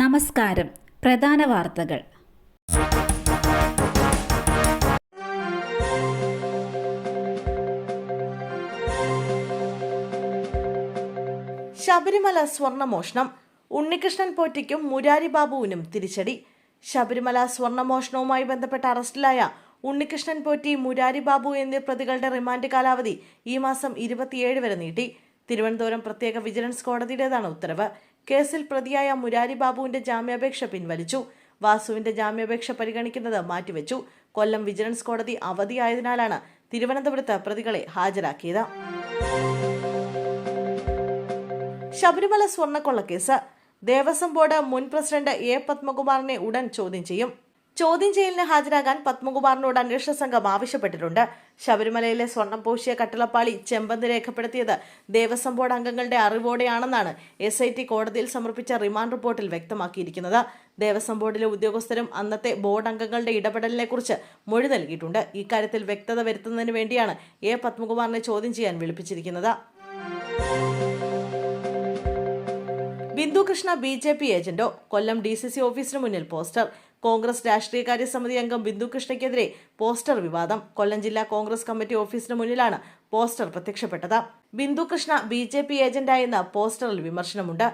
നമസ്കാരം. പ്രധാന വാർത്തകൾ. ശബരിമല സ്വർണമോഷണം. ഉണ്ണികൃഷ്ണൻ പോറ്റിക്കും മുരാരി ബാബുവിനും തിരിച്ചടി. ശബരിമല സ്വർണമോഷണവുമായി ബന്ധപ്പെട്ട അറസ്റ്റിലായ ഉണ്ണികൃഷ്ണൻ പോറ്റി, മുരാരി ബാബു എന്നീ പ്രതികളുടെ റിമാൻഡ് കാലാവധി ഈ മാസം 27 വരെ നീട്ടി. തിരുവനന്തപുരം പ്രത്യേക വിജിലൻസ് കോടതിയുടേതാണ് ഉത്തരവ്. കേസിൽ പ്രതിയായ മുരാരി ബാബുവിന്റെ ജാമ്യാപേക്ഷ പിൻവലിച്ചു. വാസുവിന്റെ ജാമ്യാപേക്ഷ പരിഗണിക്കുന്നത് മാറ്റിവെച്ചു. കൊല്ലം വിജിലൻസ് കോടതി അവധിയായതിനാലാണ് തിരുവനന്തപുരത്ത് പ്രതികളെ ഹാജരാക്കിയത്. ശബരിമല സ്വർണ്ണക്കൊള്ളക്കേസ്. ദേവസ്വം ബോർഡ് മുൻ പ്രസിഡന്റ് എ പത്മകുമാറിനെ ഉടൻ ചോദ്യം ചെയ്യും. ചോദ്യം ചെയ്യലിന് ഹാജരാകാൻ പത്മകുമാറിനോട് അന്വേഷണ സംഘം ആവശ്യപ്പെട്ടിട്ടുണ്ട്. ശബരിമലയിലെ സ്വർണം പൂശിയ കട്ടിളപ്പാളി ചെമ്പന്ത് രേഖപ്പെടുത്തിയത് ദേവസ്വം ബോർഡ് അംഗങ്ങളുടെ അറിവോടെയാണെന്നാണ് SIT കോടതിയിൽ സമർപ്പിച്ച റിമാൻഡ് റിപ്പോർട്ടിൽ വ്യക്തമാക്കിയിരിക്കുന്നത്. ദേവസ്വം ബോർഡിലെ ഉദ്യോഗസ്ഥരും അന്നത്തെ ബോർഡ് അംഗങ്ങളുടെ ഇടപെടലിനെക്കുറിച്ച് മൊഴി നൽകിയിട്ടുണ്ട്. ഇക്കാര്യത്തിൽ വ്യക്തത വരുത്തുന്നതിന് വേണ്ടിയാണ് എ പത്മകുമാറിനെ ചോദ്യം ചെയ്യാൻ വിളിപ്പിച്ചിരിക്കുന്നത്. ബിന്ദു കൃഷ്ണ BJP ഏജന്റോ? കൊല്ലം DCC ഓഫീസിന് മുന്നിൽ പോസ്റ്റർ. കോൺഗ്രസ് രാഷ്ട്രീയകാര്യ സമിതി അംഗം ബിന്ദു കൃഷ്ണയ്ക്കെതിരെ പോസ്റ്റർ വിവാദം. കൊല്ലം ജില്ലാ കോൺഗ്രസ് കമ്മിറ്റി ഓഫീസിന് മുന്നിലാണ് പോസ്റ്റർ പ്രത്യക്ഷപ്പെട്ടത്. ബിന്ദു കൃഷ്ണ BJP ഏജന്റായെന്ന പോസ്റ്ററിൽ വിമർശനമുണ്ട്.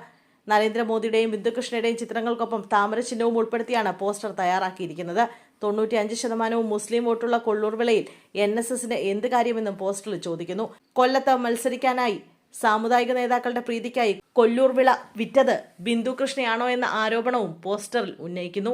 നരേന്ദ്രമോദിയുടെയും ബിന്ദുകൃഷ്ണയുടെയും ചിത്രങ്ങൾക്കൊപ്പം താമര ചിഹ്നവും ഉൾപ്പെടുത്തിയാണ് പോസ്റ്റർ തയ്യാറാക്കിയിരിക്കുന്നത്. 95% മുസ്ലിം വോട്ടുള്ള കൊള്ളൂർ വിളയിൽ NSSന് എന്ത് കാര്യമെന്നും പോസ്റ്ററിൽ ചോദിക്കുന്നു. കൊല്ലത്ത് മത്സരിക്കാനായി സാമുദായിക നേതാക്കളുടെ പ്രീതിക്കായി കൊല്ലൂർ വിള വിറ്റത് ബിന്ദു കൃഷ്ണയാണോ എന്ന ആരോപണവും പോസ്റ്ററിൽ ഉന്നയിക്കുന്നു.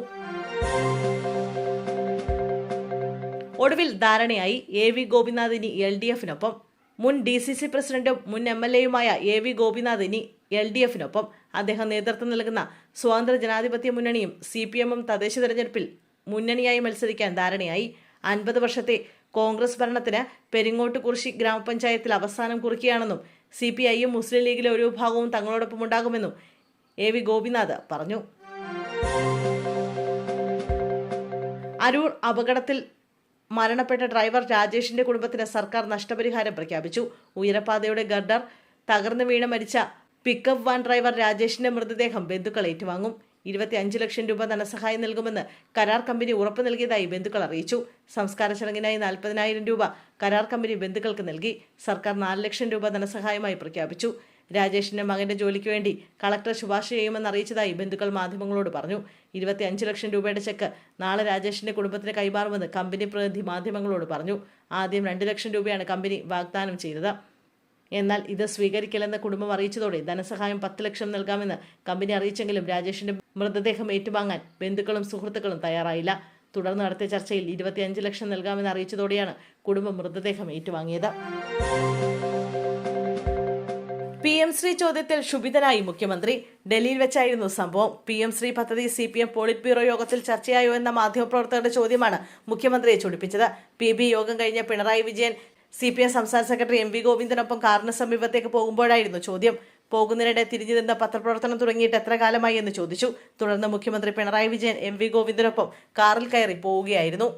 ഒടുവിൽ ധാരണയായി. AV ഗോപിനാഥ് ഇനി LDFിനൊപ്പം. മുൻ DCC പ്രസിഡന്റും മുൻ MLAയുമായ AV ഗോപിനാഥ് ഇനി LDFിനൊപ്പം. അദ്ദേഹം നേതൃത്വം നൽകുന്ന സ്വതന്ത്ര ജനാധിപത്യ മുന്നണിയും CPMഉം തദ്ദേശ തെരഞ്ഞെടുപ്പിൽ മുന്നണിയായി മത്സരിക്കാൻ ധാരണയായി. 50 വർഷത്തെ കോൺഗ്രസ് ഭരണത്തിന് പെരിങ്ങോട്ടുകുറിശി ഗ്രാമപഞ്ചായത്തിൽ അവസാനം കുറിക്കുകയാണെന്നും CPIയും മുസ്ലിം ലീഗിലെ ഒരു വിഭാഗവും തങ്ങളോടൊപ്പം ഉണ്ടാകുമെന്നും AV ഗോപിനാഥ് പറഞ്ഞു. അരൂർ അപകടത്തിൽ മരണപ്പെട്ട ഡ്രൈവർ രാജേഷിന്റെ കുടുംബത്തിന് സർക്കാർ നഷ്ടപരിഹാരം പ്രഖ്യാപിച്ചു. ഉയരപ്പാതയുടെ ഗർഡർ തകർന്നു വീണ് മരിച്ച പിക്കപ്പ് വാൻ ഡ്രൈവർ രാജേഷിന്റെ മൃതദേഹം ബന്ധുക്കൾ ഏറ്റുവാങ്ങും. 25 ലക്ഷം രൂപ ധനസഹായം നൽകുമെന്ന് കരാർ കമ്പനി ഉറപ്പു നൽകിയതായി ബന്ധുക്കൾ അറിയിച്ചു. സംസ്കാര ചടങ്ങിനായി 40,000 രൂപ കരാർ കമ്പനി ബന്ധുക്കൾക്ക് നൽകി. സർക്കാർ 4 ലക്ഷം രൂപ ധനസഹായമായി പ്രഖ്യാപിച്ചു. രാജേഷിന്റെ മകന്റെ ജോലിക്ക് വേണ്ടി കളക്ടർ ശുപാർശ ചെയ്യുമെന്ന് അറിയിച്ചതായി ബന്ധുക്കൾ മാധ്യമങ്ങളോട് പറഞ്ഞു. 25 ലക്ഷം രൂപയുടെ ചെക്ക് നാളെ രാജേഷിന്റെ കുടുംബത്തിന് കൈമാറുമെന്ന് കമ്പനി പ്രതിനിധി മാധ്യമങ്ങളോട് പറഞ്ഞു. ആദ്യം 2 ലക്ഷം രൂപയാണ് കമ്പനി വാഗ്ദാനം ചെയ്തത്. എന്നാൽ ഇത് സ്വീകരിക്കില്ലെന്ന് കുടുംബം അറിയിച്ചതോടെ ധനസഹായം 10 ലക്ഷം നൽകാമെന്ന് കമ്പനി അറിയിച്ചെങ്കിലും രാജേഷിന്റെ മൃതദേഹം ഏറ്റുവാങ്ങാൻ ബന്ധുക്കളും സുഹൃത്തുക്കളും തയ്യാറായില്ല. തുടർന്ന് നടത്തിയ ചർച്ചയിൽ 25 ലക്ഷം നൽകാമെന്ന് അറിയിച്ചതോടെയാണ് കുടുംബം മൃതദേഹം ഏറ്റുവാങ്ങിയത്. PM ശ്രീ ചോദ്യത്തിൽ ക്ഷുഭിതനായി മുഖ്യമന്ത്രി. ഡൽഹിയിൽ വെച്ചായിരുന്നു സംഭവം. PM ശ്രീ പദ്ധതി CPM പോളിറ്റ് ബ്യൂറോ യോഗത്തിൽ ചർച്ചയായോ എന്ന മാധ്യമപ്രവർത്തകരുടെ ചോദ്യമാണ് മുഖ്യമന്ത്രിയെ ചൊടിപ്പിച്ചത്. PB യോഗം കഴിഞ്ഞ പിണറായി വിജയൻ CPM സംസ്ഥാന സെക്രട്ടറി MV ഗോവിന്ദനൊപ്പം കാറിന് സമീപത്തേക്ക് പോകുമ്പോഴായിരുന്നു ചോദ്യം. പോകുന്നതിനിടെ തിരിഞ്ഞു നിന്ന് പത്രപ്രവർത്തനം തുടങ്ങിയിട്ട് എത്ര കാലമായി എന്ന് ചോദിച്ചു. തുടർന്ന് മുഖ്യമന്ത്രി പിണറായി വിജയൻ MV ഗോവിന്ദനൊപ്പം കാറിൽ കയറി പോവുകയായിരുന്നു.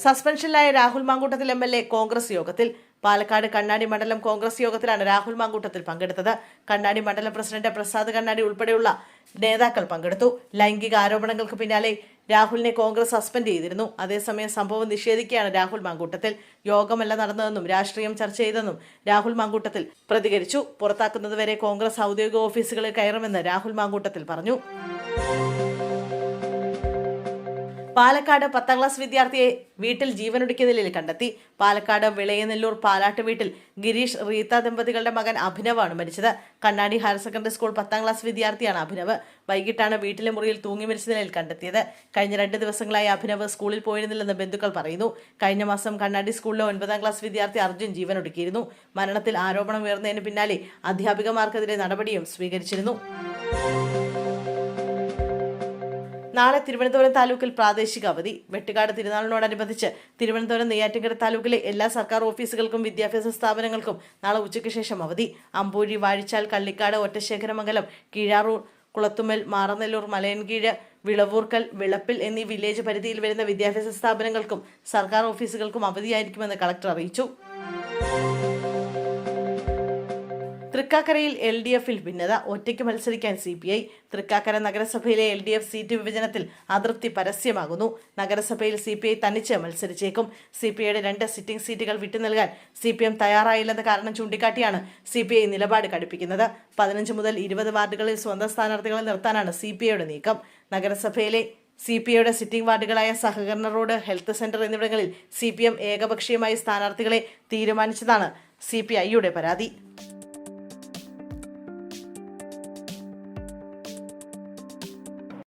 സസ്പെൻഷനിലായ രാഹുൽ മാങ്കൂട്ടത്തിൽ MLA കോൺഗ്രസ് യോഗത്തിൽ. പാലക്കാട് കണ്ണാടി മണ്ഡലം കോൺഗ്രസ് യോഗത്തിലാണ് രാഹുൽ മാങ്കൂട്ടത്തിൽ പങ്കെടുത്തത്. കണ്ണാടി മണ്ഡലം പ്രസിഡന്റ് പ്രസാദ് കണ്ണാടി ഉൾപ്പെടെയുള്ള നേതാക്കൾ പങ്കെടുത്തു. ലൈംഗിക ആരോപണങ്ങൾക്ക് പിന്നാലെ രാഹുലിനെ കോൺഗ്രസ് സസ്പെൻഡ് ചെയ്തിരുന്നു. അതേസമയം സംഭവം നിഷേധിക്കുകയാണ് രാഹുൽ മാങ്കൂട്ടത്തിൽ. യോഗമല്ല നടന്നതെന്നും രാഷ്ട്രീയം ചർച്ച ചെയ്തെന്നും രാഹുൽ മാങ്കൂട്ടത്തിൽ പ്രതികരിച്ചു. പുറത്താക്കുന്നതുവരെ കോൺഗ്രസ് ഔദ്യോഗിക ഓഫീസുകളിൽ കയറുമെന്ന് രാഹുൽ മാങ്കൂട്ടത്തിൽ പറഞ്ഞു. പാലക്കാട് 10ാം ക്ലാസ് വിദ്യാർത്ഥിയെ വീട്ടിൽ ജീവനൊടുക്കിയ നിലയിൽ കണ്ടെത്തി. പാലക്കാട് വിളയനെല്ലൂർ പാലാട്ട് വീട്ടിൽ ഗിരീഷ് റീത്ത ദമ്പതികളുടെ മകൻ അഭിനവാണ് മരിച്ചത്. കണ്ണാടി ഹയർ സെക്കൻഡറി സ്കൂൾ 10ാം ക്ലാസ് വിദ്യാർത്ഥിയാണ് അഭിനവ്. വൈകിട്ടാണ് വീട്ടിലെ മുറിയിൽ തൂങ്ങി മരിച്ച നിലയിൽ കണ്ടെത്തിയത്. കഴിഞ്ഞ 2 ദിവസങ്ങളായി അഭിനവ് സ്കൂളിൽ പോയിരുന്നില്ലെന്ന് ബന്ധുക്കൾ പറയുന്നു. കഴിഞ്ഞ മാസം കണ്ണാടി സ്കൂളിലെ 9ാം ക്ലാസ് വിദ്യാർത്ഥി അർജുൻ ജീവനൊടുക്കിയിരുന്നു. മരണത്തിൽ ആരോപണം ഉയർന്നതിന് പിന്നാലെ അധ്യാപികമാർക്കെതിരെ നടപടിയും സ്വീകരിച്ചിരുന്നു. നാളെ തിരുവനന്തപുരം താലൂക്കിൽ പ്രാദേശിക അവധി. വെട്ടുകാട് തിരുനാളിനോടനുബന്ധിച്ച് തിരുവനന്തപുരം നെയ്യാറ്റിൻകര താലൂക്കിലെ എല്ലാ സർക്കാർ ഓഫീസുകൾക്കും വിദ്യാഭ്യാസ സ്ഥാപനങ്ങൾക്കും നാളെ ഉച്ചയ്ക്ക് ശേഷം അവധി. അമ്പൂരി, വാഴിച്ചാൽ, കള്ളിക്കാട്, ഒറ്റശേഖരമംഗലം, കീഴാറൂർ, കുളത്തുമ്മൽ, മാറനെല്ലൂർ, മലയൻകീഴ്, വിളവൂർക്കൽ, വിളപ്പിൽ എന്നീ വില്ലേജ് പരിധിയിൽ വരുന്ന വിദ്യാഭ്യാസ സ്ഥാപനങ്ങൾക്കും സർക്കാർ ഓഫീസുകൾക്കും അവധിയായിരിക്കുമെന്ന് കളക്ടർ അറിയിച്ചു. തൃക്കാക്കരയിൽ LDF-ൽ ഭിന്നത, ഒറ്റയ്ക്ക് മത്സരിക്കാൻ CPI. തൃക്കാക്കര നഗരസഭയിലെ LDF സീറ്റ് വിഭജനത്തിൽ അതൃപ്തി പരസ്യമാകുന്നു. നഗരസഭയിൽ CPI തനിച്ച് മത്സരിച്ചേക്കും. CPIയുടെ 2 സിറ്റിംഗ് സീറ്റുകൾ വിട്ടുനൽകാൻ CPM തയ്യാറായില്ലെന്ന കാരണം ചൂണ്ടിക്കാട്ടിയാണ് CPI നിലപാട് കടുപ്പിക്കുന്നത്. 15 മുതൽ 20 വാർഡുകളിൽ സ്വന്തം സ്ഥാനാർത്ഥികളെ നിർത്താനാണ് CPIയുടെ നീക്കം. നഗരസഭയിലെ CPIയുടെ സിറ്റിംഗ് വാർഡുകളായ സഹകരണ റോഡ്, ഹെൽത്ത് സെന്റർ എന്നിവിടങ്ങളിൽ CPM ഏകപക്ഷീയമായി സ്ഥാനാർത്ഥികളെ തീരുമാനിച്ചതാണ് CPIയുടെ പരാതി.